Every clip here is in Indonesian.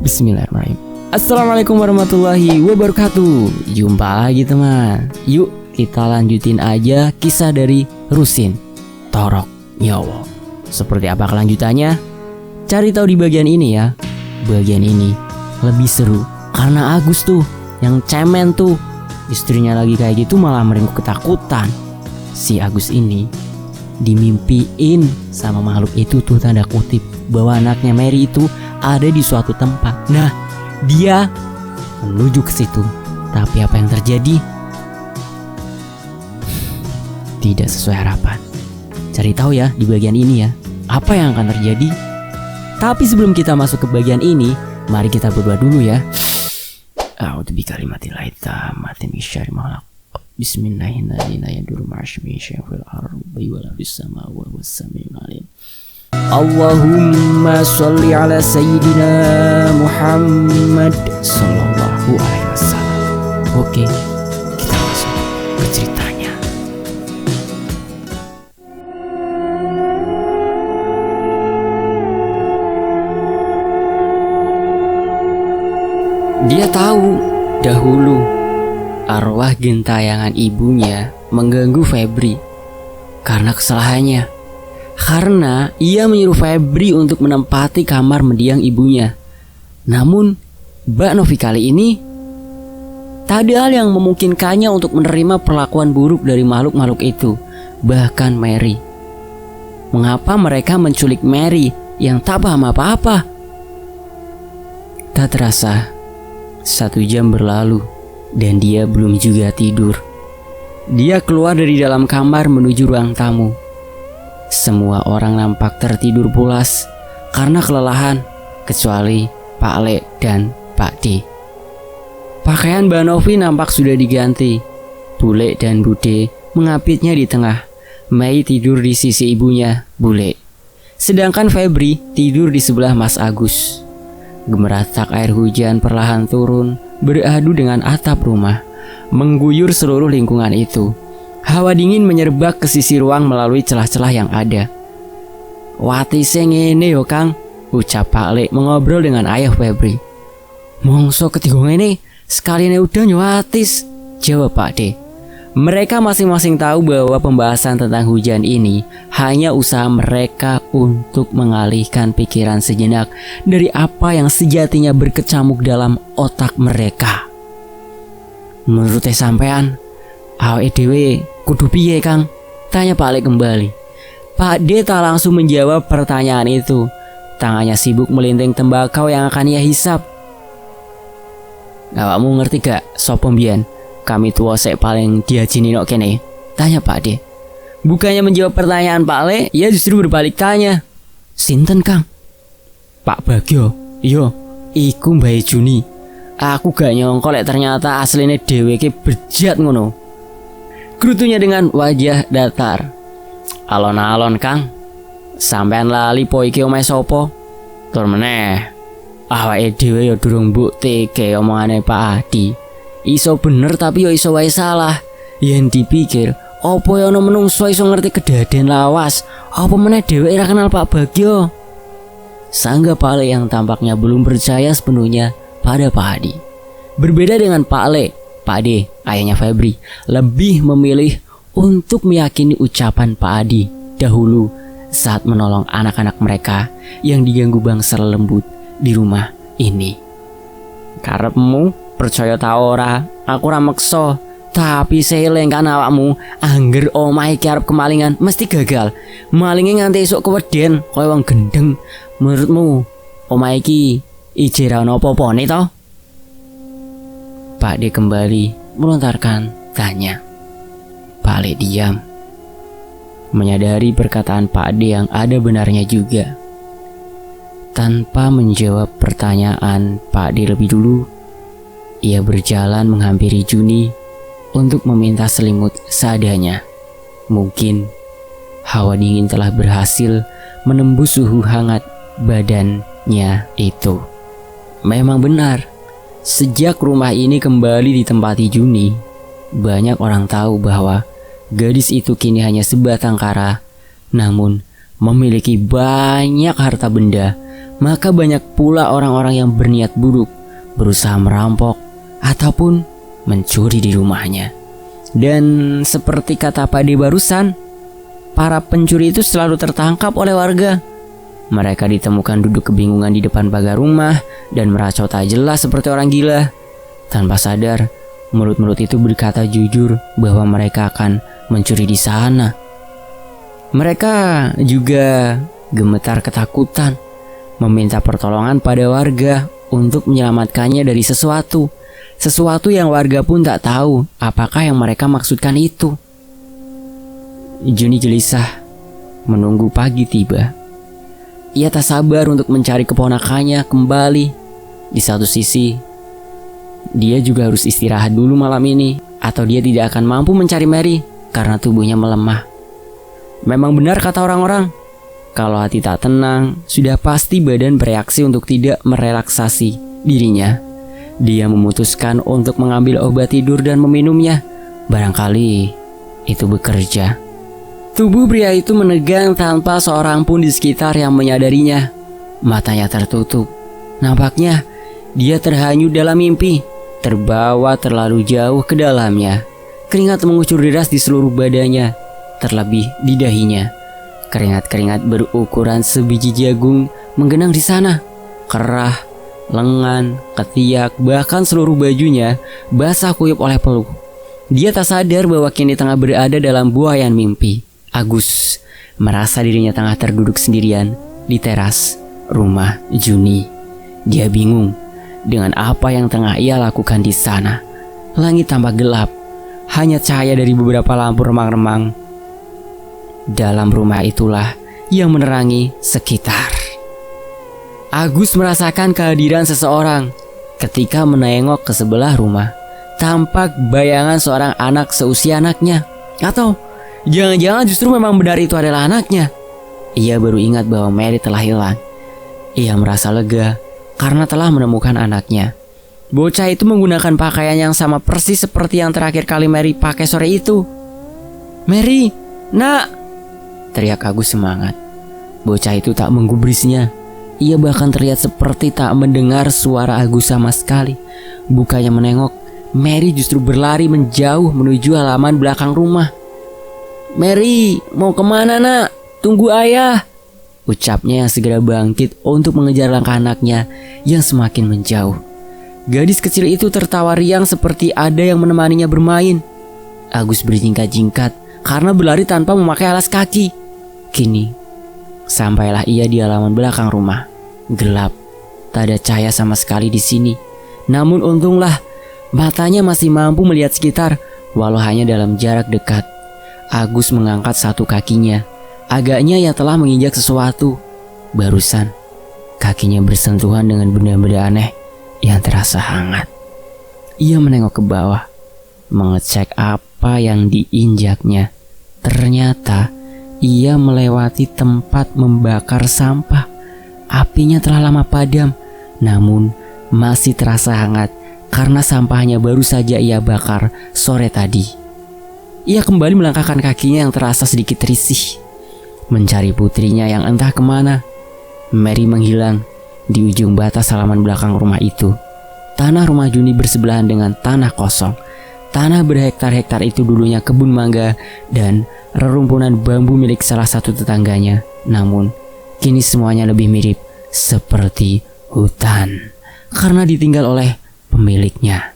Bismillahirrahmanirrahim. Assalamualaikum warahmatullahi wabarakatuh. Jumpa lagi teman. Yuk kita lanjutin aja kisah dari Rusin Torok Nyowo. Seperti apa kelanjutannya? Cari tahu di bagian ini ya. Bagian ini lebih seru karena Agus tuh yang cemen tuh, istrinya lagi kayak gitu malah meringkuk ketakutan. Si Agus ini dimimpiin sama makhluk itu tuh, tanda kutip, bahwa anaknya Mary itu ada di suatu tempat. Nah, dia menuju ke situ. Tapi apa yang terjadi? Tidak sesuai harapan. Cari tahu ya di bagian ini ya, apa yang akan terjadi. Tapi sebelum kita masuk ke bagian ini, mari kita berdoa dulu ya. A'udzu bikalimatillahi tammati min syarri ma khalaq. Bismillahirrahmanirrahim. Allahumma sholli ala sayyidina Muhammad sallallahu alaihi wasallam. Oke, kita masuk ke ceritanya. Dia tahu dahulu arwah gentayangan ibunya mengganggu Febri karena kesalahannya. Karena ia menyuruh Febri untuk menempati kamar mendiang ibunya. Namun Mbak Novi kali ini tak ada hal yang memungkinkannya untuk menerima perlakuan buruk dari makhluk-makhluk itu, bahkan Mary. Mengapa mereka menculik Mary yang tak paham apa-apa? Tak terasa 1 jam berlalu dan dia belum juga tidur. Dia keluar dari dalam kamar menuju ruang tamu. Semua orang nampak tertidur pulas karena kelelahan, kecuali Pak Le dan Pak D. Pakaian Mbak Novi nampak sudah diganti. Bule dan Bude mengapitnya di tengah. Mei tidur di sisi ibunya, Bule. Sedangkan Febri tidur di sebelah Mas Agus. Gemeratak air hujan perlahan turun, beradu dengan atap rumah, mengguyur seluruh lingkungan itu. Hawa dingin menyerbak ke sisi ruang melalui celah-celah yang ada. "Wati sing ngene yo Kang," ucap Pak Le mengobrol dengan ayah Febri. "Mongso ketiga ngene, sekalian udah nyawatis," jawab Pak D. Mereka masing-masing tahu bahwa pembahasan tentang hujan ini hanya usaha mereka untuk mengalihkan pikiran sejenak dari apa yang sejatinya berkecamuk dalam otak mereka. "Menurut sampean, awake dhewe kudu piye Kang?" tanya Pak Le kembali. Pak D tak langsung menjawab pertanyaan itu. Tangannya sibuk melinting tembakau yang akan ia hisap. "Awakmu ngerti gak sapa mbiyen kami tua sek paling diajini nok kene?" tanya Pak D. Bukannya menjawab pertanyaan Pak Le, ia justru berbalik tanya. "Sinten Kang?" "Pak Bagio." "Iya, iku Mbak Juni. Aku gak nyongko lek ternyata asline dheweke bejat ngono." Gerutunya dengan wajah datar. "Alon-alon Kang, sampean lali po iki omahe sapa? Tur meneh, awake dhewe ya durung bukti omongane Pak Adi. Iso bener tapi ya iso wae salah. Yen dipikir, opo ya ono menungso iso ngerti kedaden lawas, apa meneh dhewe ora kenal Pak Bagio?" Sangga Pak Le yang tampaknya belum percaya sepenuhnya pada Pak Adi. Berbeda dengan Pak Le, Pak D, ayahnya Febri, lebih memilih untuk meyakini ucapan Pak Adi dahulu saat menolong anak-anak mereka yang diganggu bangsa lembut di rumah ini. "Karepmu percaya ta ora, aku ora meksa, tapi seling kan awakmu angger omahe iki arep kemalingan mesti gagal. Malinge nganti esuk keweden kaya wong gendeng. Menurutmu omahe iki ije ra ono apa-apane to?" Pak D kembali melontarkan tanya. Pak Le diam, menyadari perkataan Pak D yang ada benarnya juga. Tanpa menjawab pertanyaan Pak D lebih dulu, ia berjalan menghampiri Juni untuk meminta selimut seadanya. Mungkin hawa dingin telah berhasil menembus suhu hangat badannya itu. Memang benar, sejak rumah ini kembali ditempati Juni, banyak orang tahu bahwa gadis itu kini hanya sebatang kara, namun memiliki banyak harta benda, maka banyak pula orang-orang yang berniat buruk berusaha merampok ataupun mencuri di rumahnya. Dan seperti kata Pak D barusan, para pencuri itu selalu tertangkap oleh warga. Mereka ditemukan duduk kebingungan di depan pagar rumah dan meracau tak jelas seperti orang gila. Tanpa sadar, mulut-mulut itu berkata jujur bahwa mereka akan mencuri di sana. Mereka juga gemetar ketakutan, meminta pertolongan pada warga untuk menyelamatkannya dari sesuatu yang warga pun tak tahu apakah yang mereka maksudkan itu. Juni gelisah menunggu pagi tiba. Ia tak sabar untuk mencari keponakannya kembali. Di satu sisi, dia juga harus istirahat dulu malam ini, atau dia tidak akan mampu mencari Mary karena tubuhnya melemah. Memang benar kata orang-orang, kalau hati tak tenang, sudah pasti badan bereaksi untuk tidak merelaksasi dirinya. Dia memutuskan untuk mengambil obat tidur dan meminumnya. Barangkali itu bekerja. Tubuh pria itu menegang tanpa seorang pun di sekitar yang menyadarinya. Matanya tertutup. Nampaknya dia terhanyut dalam mimpi, terbawa terlalu jauh ke dalamnya. Keringat mengucur deras di seluruh badannya, terlebih di dahinya. Keringat-keringat berukuran sebiji jagung menggenang di sana. Kerah, lengan, ketiak, bahkan seluruh bajunya basah kuyup oleh peluk. Dia tak sadar bahwa kini tengah berada dalam buaian mimpi. Agus merasa dirinya tengah terduduk sendirian di teras rumah Juni. Dia bingung dengan apa yang tengah ia lakukan di sana. Langit tampak gelap, hanya cahaya dari beberapa lampu remang-remang. Dalam rumah itulah yang menerangi sekitar. Agus merasakan kehadiran seseorang ketika menengok ke sebelah rumah. Tampak bayangan seorang anak seusia anaknya. Atau jangan-jangan justru memang benar itu adalah anaknya. Ia baru ingat bahwa Mary telah hilang. Ia merasa lega karena telah menemukan anaknya. Bocah itu menggunakan pakaian yang sama persis seperti yang terakhir kali Mary pakai sore itu. "Mary, nak!" teriak Agus semangat. Bocah itu tak menggubrisnya. Ia bahkan terlihat seperti tak mendengar suara Agus sama sekali. Bukannya menengok, Mary justru berlari menjauh menuju halaman belakang rumah. "Mary, mau kemana nak? Tunggu ayah!" ucapnya yang segera bangkit untuk mengejar langkah anaknya yang semakin menjauh. Gadis kecil itu tertawa riang seperti ada yang menemaninya bermain. Agus berjingkat-jingkat karena berlari tanpa memakai alas kaki. Kini, sampailah ia di halaman belakang rumah. Gelap, tak ada cahaya sama sekali di sini. Namun untunglah, matanya masih mampu melihat sekitar, walau hanya dalam jarak dekat. Agus mengangkat satu kakinya. Agaknya ia telah menginjak sesuatu. Barusan, kakinya bersentuhan dengan benda-benda aneh yang terasa hangat. Ia menengok ke bawah, mengecek apa yang diinjaknya. Ternyata ia melewati tempat membakar sampah. Apinya telah lama padam, namun masih terasa hangat karena sampahnya baru saja ia bakar sore tadi. Ia kembali melangkahkan kakinya yang terasa sedikit risih, mencari putrinya yang entah kemana. Mary menghilang di ujung batas halaman belakang rumah itu. Tanah rumah Juni bersebelahan dengan tanah kosong. Tanah berhektar-hektar itu dulunya kebun mangga dan rerumpunan bambu milik salah satu tetangganya. Namun, kini semuanya lebih mirip seperti hutan karena ditinggal oleh pemiliknya.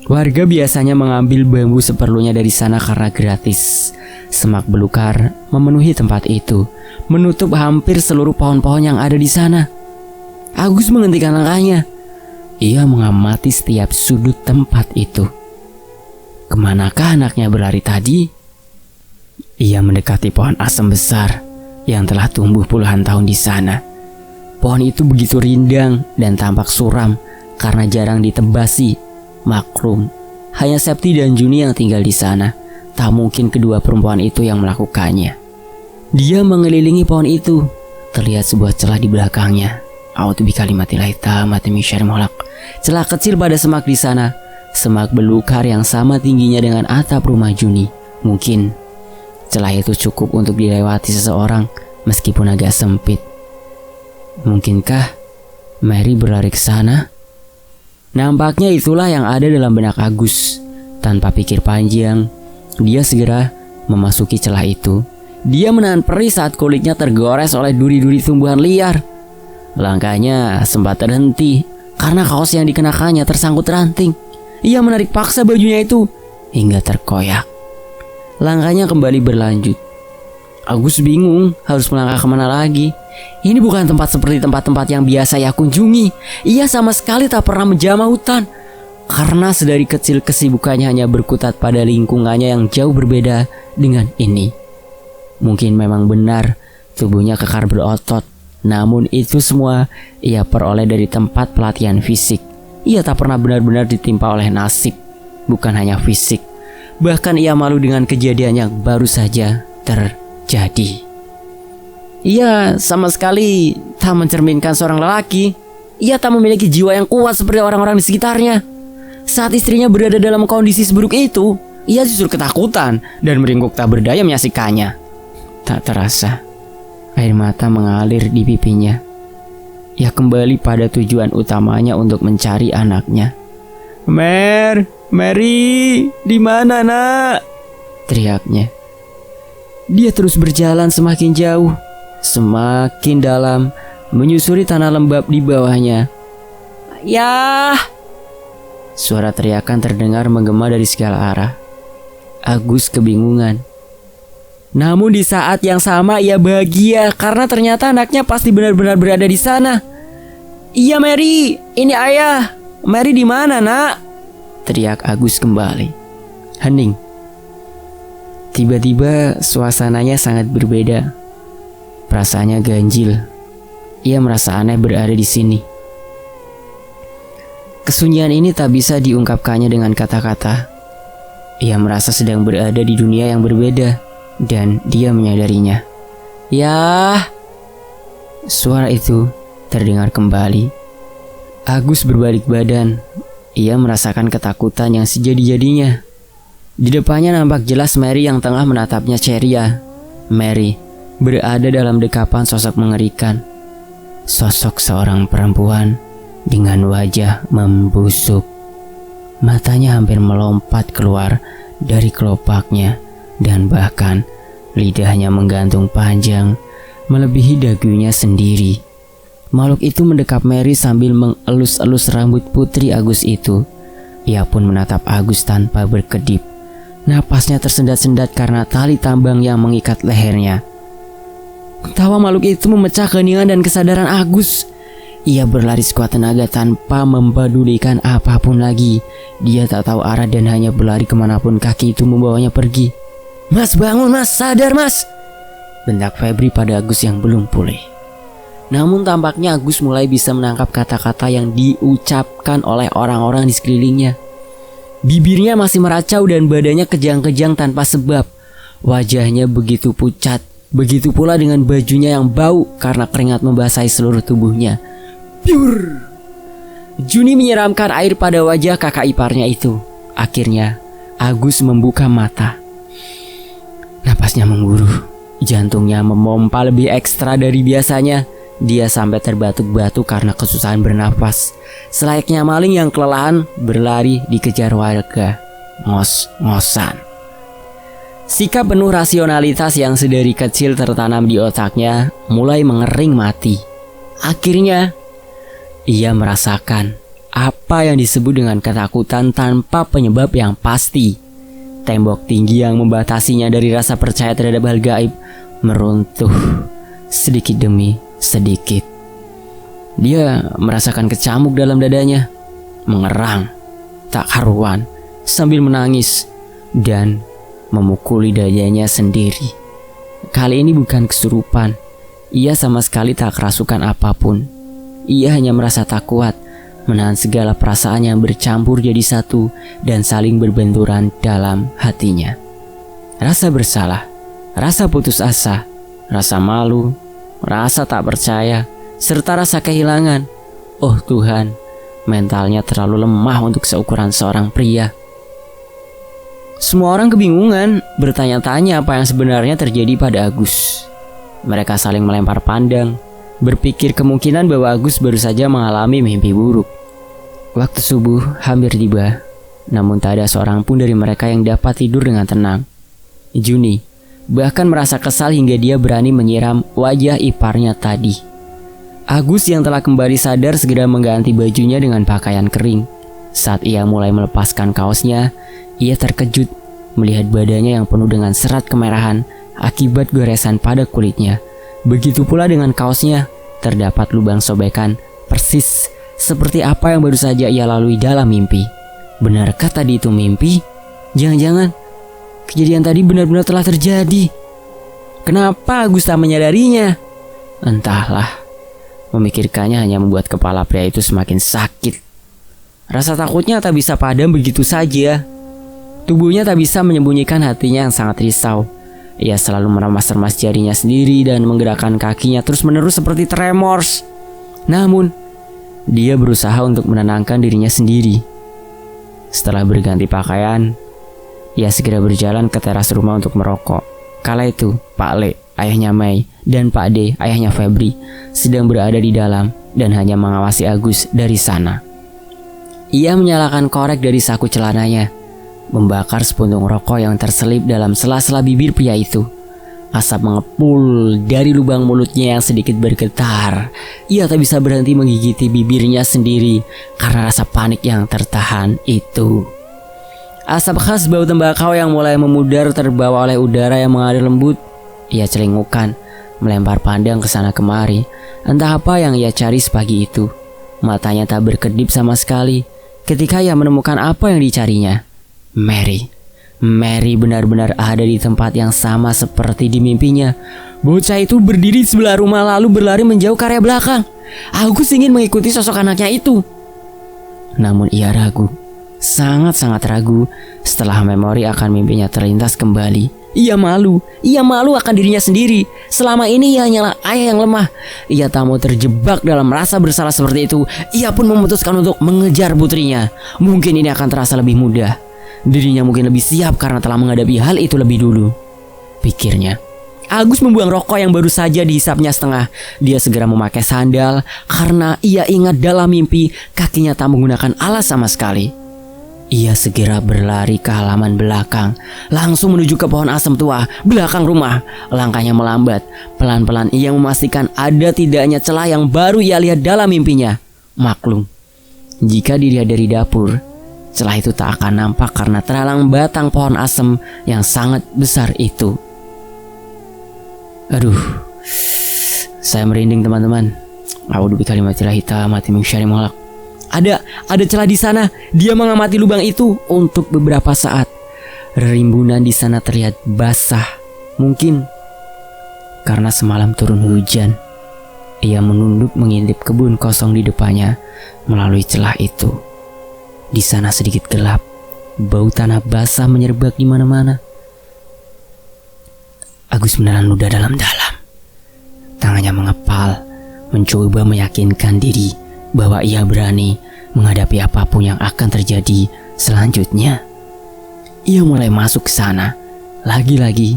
Warga biasanya mengambil bambu seperlunya dari sana karena gratis. Semak belukar memenuhi tempat itu, menutup hampir seluruh pohon-pohon yang ada di sana. Agus menghentikan langkahnya. Ia mengamati setiap sudut tempat itu. Kemanakah anaknya berlari tadi? Ia mendekati pohon asem besar yang telah tumbuh puluhan tahun di sana. Pohon itu begitu rindang dan tampak suram karena jarang ditebasi. Maklum, hanya Septi dan Juni yang tinggal di sana. Tak mungkin kedua perempuan itu yang melakukannya. Dia mengelilingi pohon itu. Terlihat sebuah celah di belakangnya. A'udzu bikalimatillahi tammati min syarri ma khalaq. Celah kecil pada semak di sana. Semak belukar yang sama tingginya dengan atap rumah Juni. Mungkin celah itu cukup untuk dilewati seseorang meskipun agak sempit. Mungkinkah Mary berlari ke sana. Nampaknya itulah yang ada dalam benak Agus. Tanpa pikir panjang, dia segera memasuki celah itu. Dia menahan perih saat kulitnya tergores oleh duri-duri tumbuhan liar. Langkahnya sempat terhenti karena kaos yang dikenakannya tersangkut ranting. Ia menarik paksa bajunya itu hingga terkoyak. Langkahnya kembali berlanjut. Agus bingung harus melangkah kemana lagi. Ini bukan tempat seperti tempat-tempat yang biasa ia kunjungi. Ia sama sekali tak pernah menjamah hutan, karena sedari kecil kesibukannya hanya berkutat pada lingkungannya yang jauh berbeda dengan ini. Mungkin memang benar tubuhnya kekar berotot, namun itu semua ia peroleh dari tempat pelatihan fisik. Ia tak pernah benar-benar ditimpa oleh nasib, bukan hanya fisik. Bahkan ia malu dengan kejadian yang baru saja terjadi. Ia sama sekali tak mencerminkan seorang lelaki. Ia tak memiliki jiwa yang kuat seperti orang-orang di sekitarnya. Saat istrinya berada dalam kondisi seburuk itu, ia justru ketakutan dan meringkuk tak berdaya menyaksikannya. Tak terasa, air mata mengalir di pipinya. Ia kembali pada tujuan utamanya untuk mencari anaknya. Mary, di mana nak? Teriaknya. Dia terus berjalan semakin jauh, semakin dalam, menyusuri tanah lembab di bawahnya. Yah! Suara teriakan terdengar menggema dari segala arah. Agus kebingungan. Namun di saat yang sama ia bahagia karena ternyata anaknya pasti benar-benar berada di sana. Iya Mary, ini ayah. Mary di mana nak? Teriak Agus kembali. Hening. Tiba-tiba suasananya sangat berbeda. Perasaannya ganjil. Ia merasa aneh berada di sini. Kesunyian ini tak bisa diungkapkannya dengan kata-kata. Ia merasa sedang berada di dunia yang berbeda dan dia menyadarinya. Yah! Suara itu terdengar kembali. Agus berbalik badan. Ia merasakan ketakutan yang sejadi-jadinya. Di depannya nampak jelas Mary yang tengah menatapnya ceria. Mary berada dalam dekapan sosok mengerikan. Sosok seorang perempuan dengan wajah membusuk. Matanya hampir melompat keluar dari kelopaknya dan bahkan lidahnya menggantung panjang melebihi dagunya sendiri. Makhluk itu mendekap Mary sambil mengelus-elus rambut putri Agus itu. Ia pun menatap Agus tanpa berkedip. Napasnya tersendat-sendat karena tali tambang yang mengikat lehernya. Tawa makhluk itu memecah keheningan dan kesadaran Agus. Ia berlari sekuat tenaga tanpa mempedulikan apapun lagi. Dia tak tahu arah dan hanya berlari kemanapun kaki itu membawanya pergi. Mas, bangun mas, sadar mas! Bentak Febri pada Agus yang belum pulih. Namun tampaknya Agus mulai bisa menangkap kata-kata yang diucapkan oleh orang-orang di sekelilingnya. Bibirnya masih meracau dan badannya kejang-kejang tanpa sebab. Wajahnya begitu pucat. Begitu pula dengan bajunya yang bau karena keringat membasahi seluruh tubuhnya. Piur! Juni menyiramkan air pada wajah kakak iparnya itu. Akhirnya Agus membuka mata. Napasnya mengguruh. Jantungnya memompa lebih ekstra dari biasanya. Dia sampai terbatuk-batuk karena kesusahan bernapas. Selayaknya maling yang kelelahan berlari dikejar warga. Ngos-ngosan. Sikap penuh rasionalitas yang sedari kecil tertanam di otaknya mulai mengering mati. Akhirnya ia merasakan apa yang disebut dengan ketakutan tanpa penyebab yang pasti. Tembok tinggi yang membatasinya dari rasa percaya terhadap hal gaib meruntuh sedikit demi sedikit. Dia merasakan kecamuk dalam dadanya, mengerang, tak karuan, sambil menangis dan memukuli dadanya sendiri. Kali ini bukan kesurupan. Ia sama sekali tak kerasukan apapun. Ia hanya merasa tak kuat, menahan segala perasaan yang bercampur jadi satu dan saling berbenturan dalam hatinya. Rasa bersalah, rasa putus asa, rasa malu, rasa tak percaya, serta rasa kehilangan. Oh Tuhan, mentalnya terlalu lemah untuk seukuran seorang pria. Semua orang kebingungan, bertanya-tanya apa yang sebenarnya terjadi pada Agus. Mereka saling melempar pandang, berpikir kemungkinan bahwa Agus baru saja mengalami mimpi buruk. Waktu subuh hampir tiba, namun tak ada seorang pun dari mereka yang dapat tidur dengan tenang. Juni bahkan merasa kesal hingga dia berani menyiram wajah iparnya tadi. Agus yang telah kembali sadar segera mengganti bajunya dengan pakaian kering. Saat ia mulai melepaskan kaosnya, ia terkejut melihat badannya yang penuh dengan serat kemerahan akibat goresan pada kulitnya. Begitu pula dengan kaosnya, terdapat lubang sobekan persis seperti apa yang baru saja ia lalui dalam mimpi. Benarkah tadi itu mimpi? Jangan-jangan kejadian tadi benar-benar telah terjadi. Kenapa Agus tak menyadarinya? Entahlah. Memikirkannya hanya membuat kepala pria itu semakin sakit. Rasa takutnya tak bisa padam begitu saja. Tubuhnya tak bisa menyembunyikan hatinya yang sangat risau. Ia selalu meremas-remas jarinya sendiri dan menggerakkan kakinya terus-menerus seperti tremors. Namun, dia berusaha untuk menenangkan dirinya sendiri. Setelah berganti pakaian, ia segera berjalan ke teras rumah untuk merokok. Kala itu, Pak Le, ayahnya Mei, dan Pak D, ayahnya Febri, sedang berada di dalam dan hanya mengawasi Agus dari sana. Ia menyalakan korek dari saku celananya, membakar sepuntung rokok yang terselip dalam sela-sela bibir pria itu. Asap mengepul dari lubang mulutnya yang sedikit bergetar. Ia tak bisa berhenti menggigiti bibirnya sendiri karena rasa panik yang tertahan itu. Asap khas bau tembakau yang mulai memudar terbawa oleh udara yang mengalir lembut. Ia celingukkan, melempar pandang ke sana kemari. Entah apa yang ia cari sepagi itu. Matanya tak berkedip sama sekali ketika ia menemukan apa yang dicarinya. Mary benar-benar ada di tempat yang sama seperti di mimpinya. Bocah itu berdiri di sebelah rumah lalu berlari menjauh ke area belakang. Agus ingin mengikuti sosok anaknya itu. Namun ia ragu, sangat-sangat ragu setelah memori akan mimpinya terlintas kembali. Ia malu akan dirinya sendiri. Selama ini ia hanyalah ayah yang lemah. Ia tak mau terjebak dalam rasa bersalah seperti itu. Ia pun memutuskan untuk mengejar putrinya. Mungkin ini akan terasa lebih mudah. Dirinya mungkin lebih siap karena telah menghadapi hal itu lebih dulu, pikirnya. Agus membuang rokok yang baru saja dihisapnya setengah. Dia segera memakai sandal karena ia ingat dalam mimpi kakinya tak menggunakan alas sama sekali. Ia segera berlari ke halaman belakang, langsung menuju ke pohon asem tua belakang rumah. Langkahnya melambat. Pelan-pelan ia memastikan ada tidaknya celah yang baru ia lihat dalam mimpinya. Maklum, jika dilihat dari dapur, celah itu tak akan nampak karena terhalang batang pohon asem yang sangat besar itu. Aduh, saya merinding teman-teman. A'udzu bikalimatillahi tammati min syarri ma khalaq. Ada celah di sana. Dia mengamati lubang itu untuk beberapa saat. Rimbunan di sana terlihat basah. Mungkin karena semalam turun hujan. Ia menunduk mengintip kebun kosong di depannya melalui celah itu. Di sana sedikit gelap. Bau tanah basah menyerbak di mana-mana. Agus menelan ludah dalam-dalam. Tangannya mengepal, mencoba meyakinkan diri bahwa ia berani menghadapi apapun yang akan terjadi selanjutnya. Ia mulai masuk ke sana. Lagi-lagi,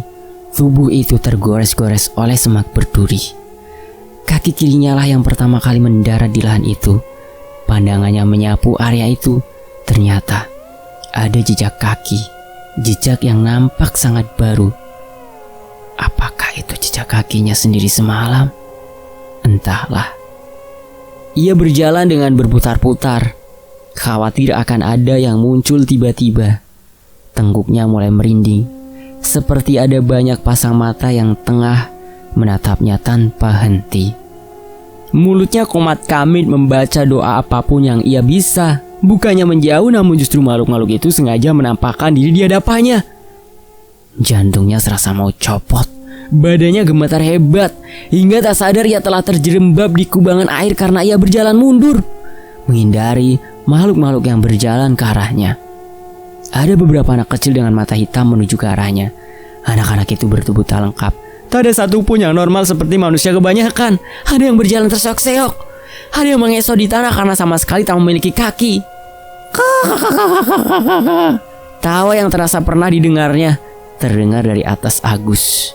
tubuh itu tergores-gores oleh semak berduri. Kaki kirinya lah yang pertama kali mendarat di lahan itu. Pandangannya menyapu area itu. Ternyata ada jejak kaki, jejak yang nampak sangat baru. Apakah itu jejak kakinya sendiri semalam? Entahlah. Ia berjalan dengan berputar-putar, khawatir akan ada yang muncul tiba-tiba. Tengguknya mulai merinding, seperti ada banyak pasang mata yang tengah menatapnya tanpa henti. Mulutnya komat kamit membaca doa apapun yang ia bisa. Bukannya menjauh, namun justru makhluk-makhluk itu sengaja menampakkan diri di hadapannya. Jantungnya serasa mau copot. Badannya gemetar hebat. Hingga tak sadar ia telah terjerembab di kubangan air karena ia berjalan mundur, menghindari makhluk-makhluk yang berjalan ke arahnya. Ada beberapa anak kecil dengan mata hitam menuju ke arahnya. Anak-anak itu bertubuh tak lengkap. Tak ada satupun yang normal seperti manusia kebanyakan. Ada yang berjalan terseok-seok. Ada yang mengesok di tanah karena sama sekali tak memiliki kaki. Tawa yang terasa pernah didengarnya terdengar dari atas Agus.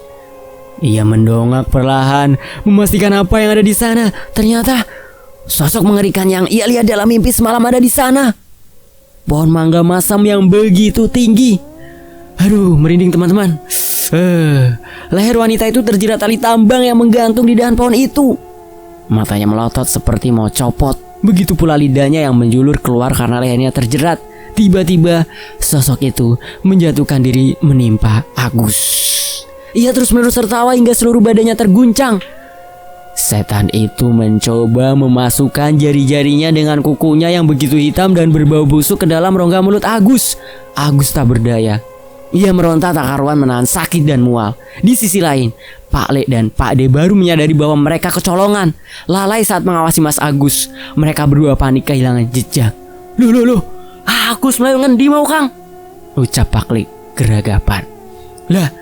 Ia mendongak perlahan, memastikan apa yang ada di sana. Ternyata sosok mengerikan yang ia lihat dalam mimpi semalam ada di sana. Pohon mangga masam yang begitu tinggi. Aduh, merinding teman-teman. Leher wanita itu terjerat tali tambang yang menggantung di dahan pohon itu. Matanya melotot seperti mau copot. Begitu pula lidahnya yang menjulur keluar karena lehernya terjerat. Tiba-tiba sosok itu menjatuhkan diri menimpa Agus. Ia terus-menerus tertawa hingga seluruh badannya terguncang. Setan itu mencoba memasukkan jari-jarinya dengan kukunya yang begitu hitam dan berbau busuk ke dalam rongga mulut Agus. Agus tak berdaya. Ia meronta tak karuan menahan sakit dan mual. Di sisi lain, Pak Le dan Pak D baru menyadari bahwa mereka kecolongan. Lalai saat mengawasi Mas Agus. Mereka berdua panik kehilangan jejak. Loh, Agus melayu ngendi mau Kang? Ucap Pak Le geragapan. Lah,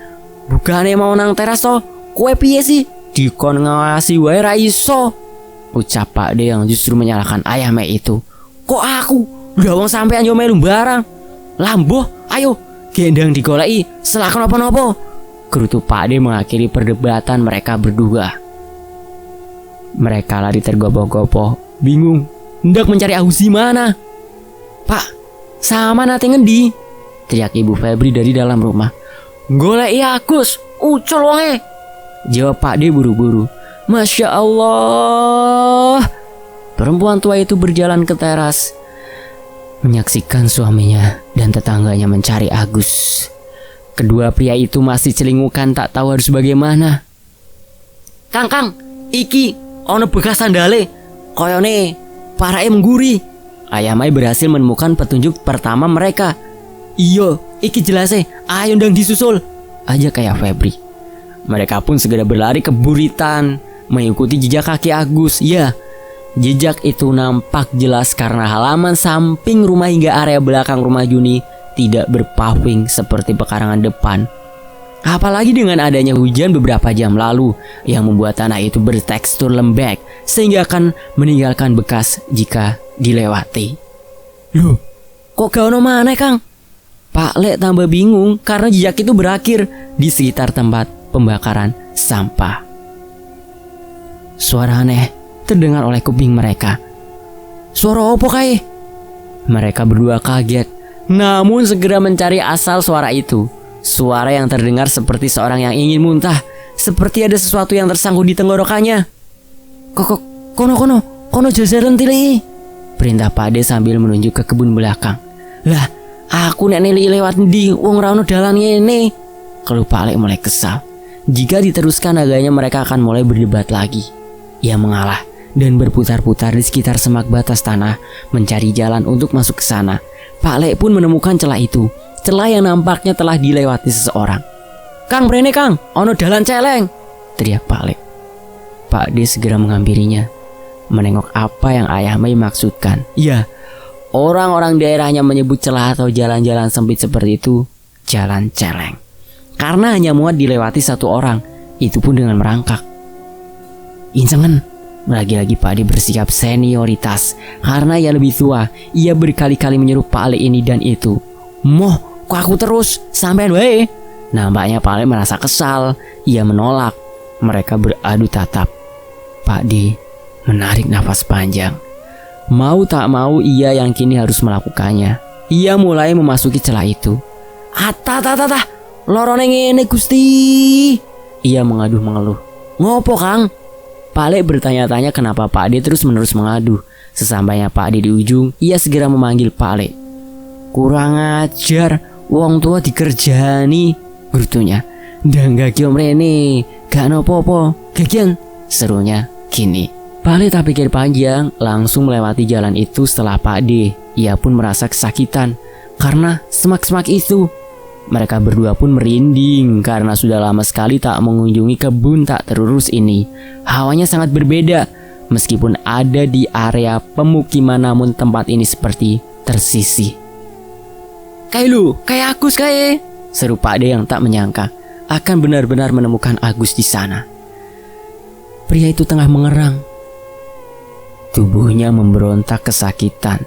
bukannya mau nang teras toh? Kowe piye sih? Dikon ngawasi wae ra iso. Ucap Pak D yang justru menyalahkan ayah Mei itu. Kok aku? Lah wong sampean yo melu barang. Lamboh, ayo gendang digoleki, selakon apa-apa. Gerutu Pak D mengakhiri perdebatan mereka berdua. Mereka lari tergopoh-gopoh, bingung hendak mencari Agus di mana. Pak, sama nate ngendi? Teriak Ibu Febri dari dalam rumah. Goleki Agus, ucul wonge. Jawab Pak D buru-buru. Masya Allah. Perempuan tua itu berjalan ke teras, menyaksikan suaminya dan tetangganya mencari Agus. Kedua pria itu masih celingukan tak tahu harus bagaimana. Kang, iki ono bekas sandale. Koyone parake mengguri. Ayah Mai berhasil menemukan petunjuk pertama mereka. Iyo, iki jelasnya. Ayo ndang disusul. Aja kayak Febri. Mereka pun segera berlari ke buritan, mengikuti jejak kaki Agus. Ya, jejak itu nampak jelas karena halaman samping rumah hingga area belakang rumah Juni tidak berpaving seperti pekarangan depan. Apalagi dengan adanya hujan beberapa jam lalu yang membuat tanah itu bertekstur lembek sehingga akan meninggalkan bekas jika dilewati. Loh, kok gak ono maneh Kang? Pak Le tambah bingung karena jejak itu berakhir di sekitar tempat pembakaran sampah. Suara aneh terdengar oleh kuping mereka. Suara apa kae? Mereka berdua kaget, namun segera mencari asal suara itu. Suara yang terdengar seperti seorang yang ingin muntah, seperti ada sesuatu yang tersangkut di tenggorokannya. Kono jajaran tili. Perintah Pak D sambil menunjuk ke kebun belakang. Lah, aku nek nili lewat ndi wong ra ono dalan ngene. Keluh Pak Le mulai kesal. Jika diteruskan agaknya mereka akan mulai berdebat lagi. Ia mengalah dan berputar-putar di sekitar semak batas tanah mencari jalan untuk masuk ke sana. Pak Le pun menemukan celah itu, celah yang nampaknya telah dilewati seseorang. Kang brene Kang, ono dalan celeng, teriak Pak Le. Pak D segera menghampirinya, menengok apa yang ayah Mei maksudkan. Ya, orang-orang daerahnya menyebut celah atau jalan-jalan sempit seperti itu jalan celeng. Karena hanya muat dilewati satu orang, itu pun dengan merangkak. Incengen, lagi-lagi Pak D bersikap senioritas. Karena ia lebih tua, ia berkali-kali menyuruh Pak Le ini dan itu. Moh, kok aku terus, sampean wae. Nampaknya Pak Le merasa kesal, ia menolak. Mereka beradu tatap. Pak D menarik nafas panjang. Mau tak mau ia yang kini harus melakukannya. Ia mulai memasuki celah itu. Lorone ngene Gusti. Ia mengeluh. Ngopo Kang? Pak Le bertanya-tanya kenapa Pak D terus-menerus mengadu. Sesampainya Pak D di ujung, ia segera memanggil Pak Le. Kurang ajar, wong tua dikerjani, gerutunya. Ndang gak mrene, gak nopo-opo, gagian, serunya kini. Pak Le tak pikir panjang, langsung melewati jalan itu setelah Pak D. Ia pun merasa kesakitan karena semak-semak itu. Mereka berdua pun merinding karena sudah lama sekali tak mengunjungi kebun tak terurus ini. Hawanya sangat berbeda. Meskipun ada di area pemukiman, namun tempat ini seperti tersisih. Kayak Agus kayak, seru Pak D yang tak menyangka akan benar-benar menemukan Agus di sana. Pria itu tengah mengerang. Tubuhnya memberontak kesakitan.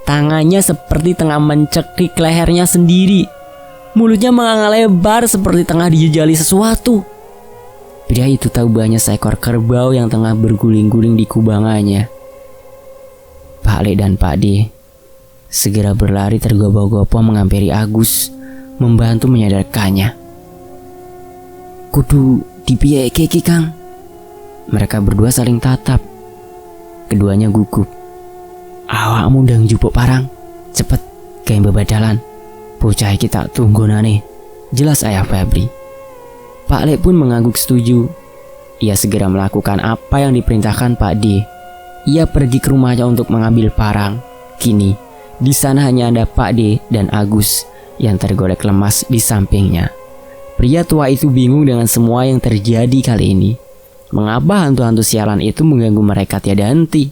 Tangannya seperti tengah mencekik lehernya sendiri. Mulutnya menganga lebar seperti tengah dijejali sesuatu. Pria itu tahu banyak seekor kerbau yang tengah berguling-guling di kubangannya. Pak Le dan Pak D segera berlari tergopoh-gopoh menghampiri Agus, membantu menyadarkannya. Kudu dipiye iki Kang? Mereka berdua saling tatap. Keduanya gugup. Awakmu ndang jupuk parang. Cepet kayak bebadalan. Bocah iki tak tunggu nane. Jelas ayah Febri. Pak Le pun mengangguk setuju. Ia segera melakukan apa yang diperintahkan Pak D. Ia pergi ke rumahnya untuk mengambil parang. Kini di sana hanya ada Pak D dan Agus yang tergolek lemas di sampingnya. Pria tua itu bingung dengan semua yang terjadi kali ini. Mengapa hantu-hantu sialan itu mengganggu mereka tiada henti?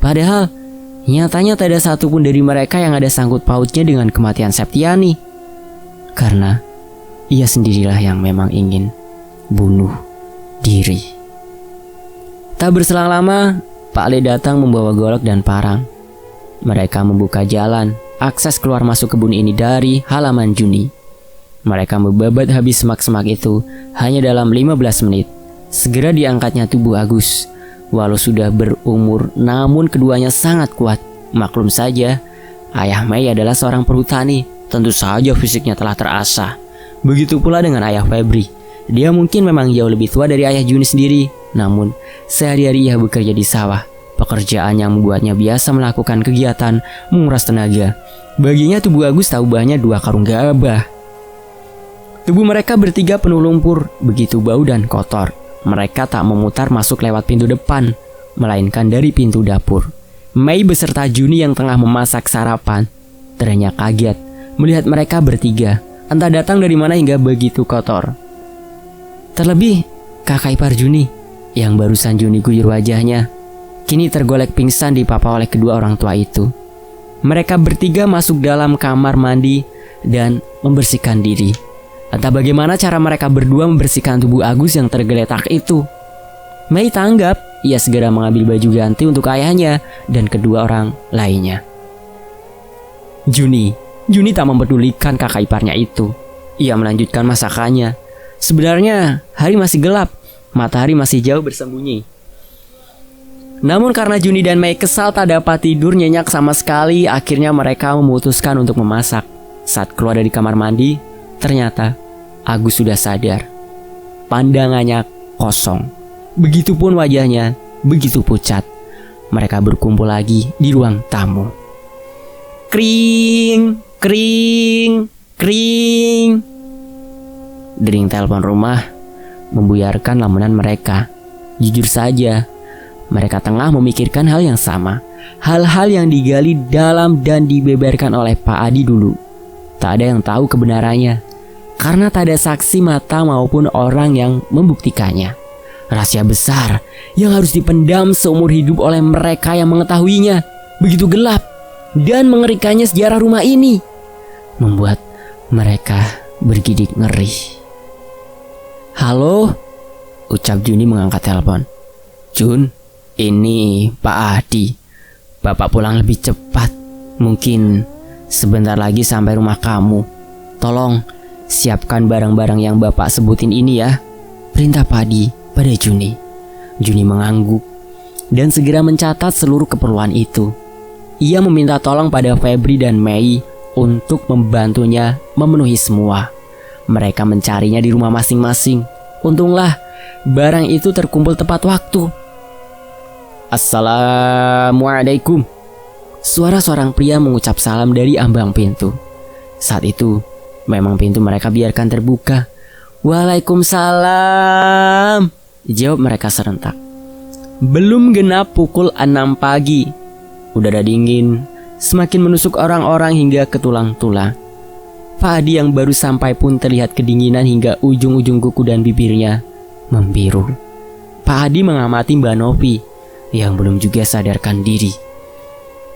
Padahal nyatanya tak ada satupun dari mereka yang ada sangkut pautnya dengan kematian Septiani. Karena ia sendirilah yang memang ingin bunuh diri. Tak berselang lama, Pak Le datang membawa golok dan parang. Mereka membuka jalan akses keluar masuk kebun ini dari halaman Juni. Mereka membabat habis semak-semak itu hanya dalam 15 menit. Segera diangkatnya tubuh Agus. Walau sudah berumur, namun keduanya sangat kuat. Maklum saja, ayah Mei adalah seorang perhutani. Tentu saja fisiknya telah terasah. Begitu pula dengan ayah Febri. Dia mungkin memang jauh lebih tua dari ayah Juni sendiri. Namun, sehari-hari ia bekerja di sawah. Pekerjaan yang membuatnya biasa melakukan kegiatan menguras tenaga. Baginya tubuh Agus tak ubahnya 2 karung gabah. Tubuh mereka bertiga penuh lumpur, begitu bau dan kotor. Mereka tak memutar masuk lewat pintu depan, melainkan dari pintu dapur. Mei beserta Juni yang tengah memasak sarapan ternyata kaget melihat mereka bertiga, entah datang dari mana hingga begitu kotor. Terlebih kakak ipar Juni yang barusan Juni guyur wajahnya, kini tergolek pingsan dipapa oleh kedua orang tua itu. Mereka bertiga masuk dalam kamar mandi dan membersihkan diri. Entah bagaimana cara mereka berdua membersihkan tubuh Agus yang tergeletak itu. Mei tanggap, ia segera mengambil baju ganti untuk ayahnya dan kedua orang lainnya. Juni tak mempedulikan kakak iparnya itu. Ia melanjutkan masakannya. Sebenarnya hari masih gelap, matahari masih jauh bersembunyi. Namun karena Juni dan Mei kesal tak dapat tidur nyenyak sama sekali, akhirnya mereka memutuskan untuk memasak. Saat keluar dari kamar mandi, ternyata Agus sudah sadar. Pandangannya kosong. Begitupun wajahnya, begitu pucat. Mereka berkumpul lagi di ruang tamu. Kring, kring, kring. Dering telepon rumah membuyarkan lamunan mereka. Jujur saja, mereka tengah memikirkan hal yang sama. Hal-hal yang digali dalam dan dibeberkan oleh Pak Adi dulu. Tak ada yang tahu kebenarannya, karena tak ada saksi mata maupun orang yang membuktikannya. Rahasia besar yang harus dipendam seumur hidup oleh mereka yang mengetahuinya. Begitu gelap dan mengerikannya sejarah rumah ini membuat mereka bergidik ngeri. Halo, ucap Juni mengangkat telepon. Jun, ini Pak Adi. Bapak pulang lebih cepat. Mungkin sebentar lagi sampai rumah kamu. Tolong siapkan barang-barang yang Bapak sebutin ini ya, perintah Pak Adi pada Juni. Juni mengangguk dan segera mencatat seluruh keperluan itu. Ia meminta tolong pada Febri dan Mei untuk membantunya memenuhi semua. Mereka mencarinya di rumah masing-masing. Untunglah barang itu terkumpul tepat waktu. Assalamualaikum. Suara seorang pria mengucap salam dari ambang pintu. Saat itu memang pintu mereka biarkan terbuka. Waalaikumsalam, jawab mereka serentak. Belum genap pukul 6 pagi. Udara dingin semakin menusuk orang-orang hingga ke tulang-tulang. Pak Adi yang baru sampai pun terlihat kedinginan hingga ujung-ujung kuku dan bibirnya membiru. Pak Adi mengamati Mbak Novi yang belum juga sadarkan diri.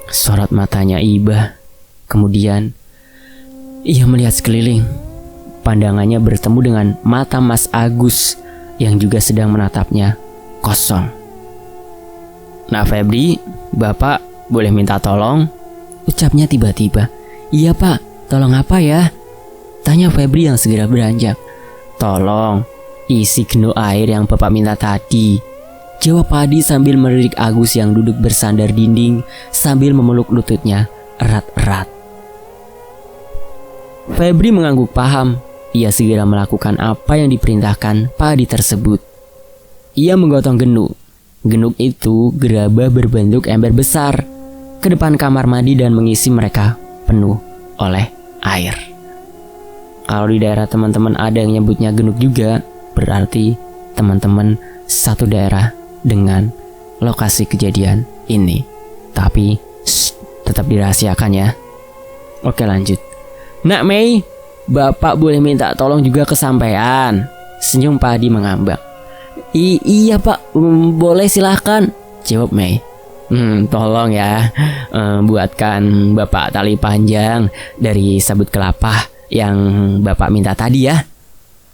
Sorot matanya iba. Kemudian ia melihat sekeliling. Pandangannya bertemu dengan mata Mas Agus yang juga sedang menatapnya kosong. Nah Febri, Bapak boleh minta tolong? Ucapnya tiba-tiba. Iya Pak, tolong apa ya? Tanya Febri yang segera beranjak. Tolong Isi genuk air yang Bapak minta tadi, jawab Padi sambil melirik Agus yang duduk bersandar dinding sambil memeluk lututnya erat-erat. Febri mengangguk paham. Ia segera melakukan apa yang diperintahkan Padi tersebut. Ia menggotong genuk. Genuk itu gerabah berbentuk ember besar ke depan kamar mandi dan mengisi mereka penuh oleh air. Kalau di daerah teman-teman ada yang nyebutnya genuk juga, berarti teman-teman satu daerah dengan lokasi kejadian ini. Tapi tetap dirahasiakan ya. Oke, lanjut. Nak Mei, Bapak boleh minta tolong juga ke sampean. Senyum Padi mengambang. Iya Pak, boleh silahkan, jawab Mei. Tolong ya, buatkan Bapak tali panjang dari sabut kelapa yang Bapak minta tadi ya.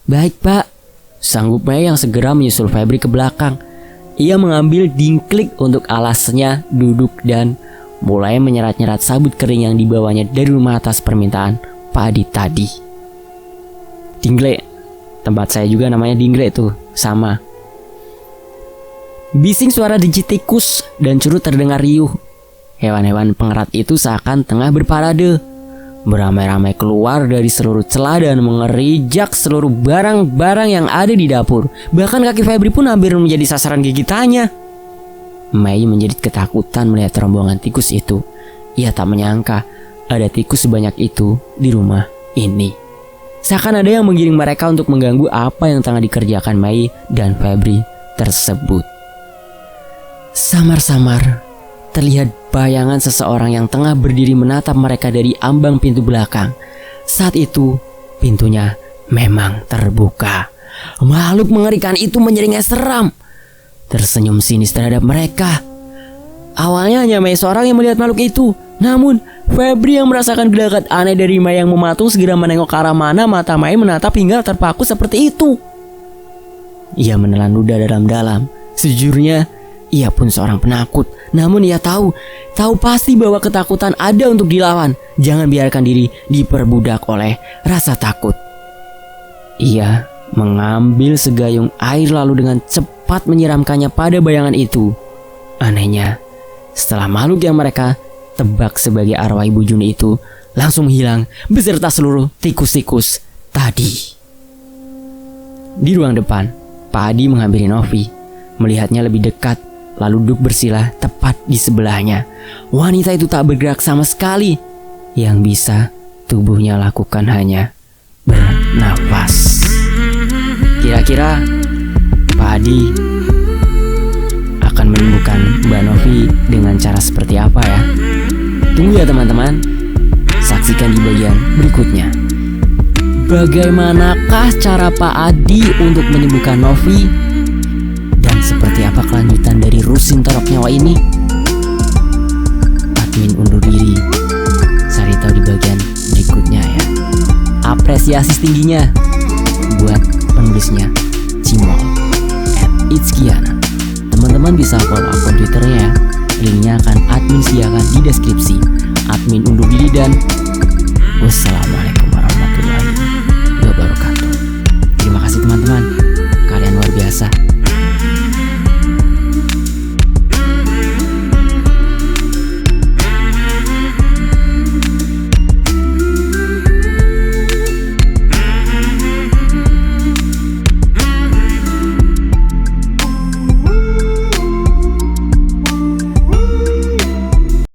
Baik Pak, sanggup Mei yang segera menyusul Febri ke belakang. Ia mengambil dingklik untuk alasnya duduk dan mulai menyerat-nyerat sabut kering yang dibawanya dari rumah atas permintaan Padi tadi. Dinglek, tempat saya juga namanya Dinglek tuh, sama. Bising suara digit tikus dan curut terdengar riuh. Hewan-hewan pengerat itu seakan tengah berparade, beramai-ramai keluar dari seluruh celah dan mengerijak seluruh barang-barang yang ada di dapur. Bahkan kaki Febri pun hampir menjadi sasaran gigitannya. Mei menjadi ketakutan melihat rombongan tikus itu. Ia tak menyangka ada tikus sebanyak itu di rumah ini. Seakan ada yang menggiring mereka untuk mengganggu apa yang tengah dikerjakan Mei dan Febri tersebut. Samar-samar terlihat bayangan seseorang yang tengah berdiri menatap mereka dari ambang pintu belakang. Saat itu pintunya memang terbuka. Makhluk mengerikan itu menyeringnya seram, tersenyum sinis terhadap mereka. Awalnya hanya Mei seorang yang melihat makhluk itu. Namun Febri yang merasakan gelagat aneh dari Mei yang mematung segera menengok ke arah mana mata Mei menatap hingga terpaku seperti itu. Ia menelan ludah dalam-dalam. Sejujurnya ia pun seorang penakut. Namun ia tahu pasti bahwa ketakutan ada untuk dilawan. Jangan biarkan diri diperbudak oleh rasa takut. Ia mengambil segayung air lalu dengan cepat menyiramkannya pada bayangan itu. Anehnya, setelah makhluk yang mereka tebak sebagai arwah Ibu Juni itu langsung hilang beserta seluruh tikus-tikus tadi. Di ruang depan, Padi menghampiri Novi, melihatnya lebih dekat, lalu duduk bersila tepat di sebelahnya. Wanita itu tak bergerak sama sekali. Yang bisa tubuhnya lakukan hanya bernafas. Kira-kira Pak Adi akan menyembuhkan Mbak Novi dengan cara seperti apa ya? Tunggu ya teman-teman, saksikan di bagian berikutnya. Bagaimanakah cara Pak Adi untuk menyembuhkan Novi? Dan seperti apa kelanjutan dari Rusin Torok Nyawa ini? Admin undur diri. Cari tahu di bagian berikutnya ya. Apresiasi setingginya buat penulisnya, Cimol @itskiana. Teman-teman bisa follow akun Twitternya ya. Linknya akan admin sediakan di deskripsi. Admin undur diri dan wassalamualaikum warahmatullahi wabarakatuh. Terima kasih teman-teman, kalian luar biasa.